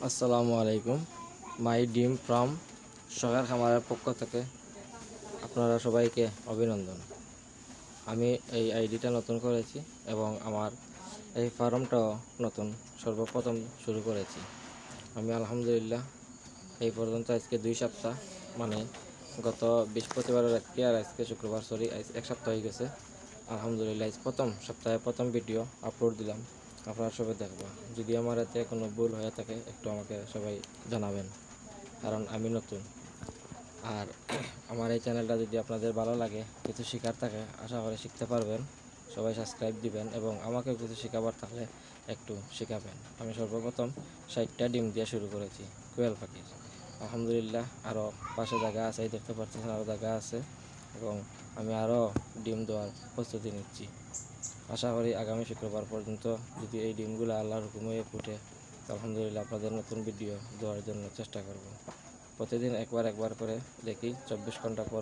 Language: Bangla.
আসসালামু আলাইকুম। মাই ডিম ফার্ম শখের খামারের পক্ষ থেকে আপনারা সবাইকে অভিনন্দন। আমি এই আইডিটা নতুন করেছি এবং আমার এই ফার্মটাও নতুন সর্বপ্রথম শুরু করেছি। আমি আলহামদুলিল্লাহ এই পর্যন্ত আজকে 2 সপ্তাহ, মানে গত বৃহস্পতিবারের আজকে আর আজকে শুক্রবার, আজ 1 সপ্তাহ হয়ে গেছে। আলহামদুলিল্লাহ আজ প্রথম সপ্তাহে প্রথম ভিডিও আপলোড দিলাম। আপনারা সবাই দেখবা। যদি আমার এতে কোনো ভুল হয়ে থাকে একটু আমাকে সবাই জানাবেন, কারণ আমি নতুন। আর আমার এই চ্যানেলটা যদি আপনাদের ভালো লাগে, কিছু শেখার থাকে, আশা করি শিখতে পারবেন। সবাই সাবস্ক্রাইব দিবেন এবং আমাকেও কিছু শেখাবার থাকলে একটু শেখাবেন। আমি সর্বপ্রথম 60টা ডিম দিয়ে শুরু করেছি কোয়েল পাখির। আলহামদুলিল্লাহ আরও পাশে জায়গা আছে, দেখতে পাচ্ছেন আরও জায়গা আছে এবং আমি আরও ডিম দেওয়ার প্রস্তুতি নিচ্ছি। আশা করি আগামী শুক্রবার পর্যন্ত যদি এই ডিমগুলো আল্লাহর হুকুমে ফুটে, আলহামদুলিল্লাহ আপনাদের নতুন ভিডিও দেওয়ার জন্য চেষ্টা করব। প্রতিদিন একবার করে দেখি 24 ঘন্টা পর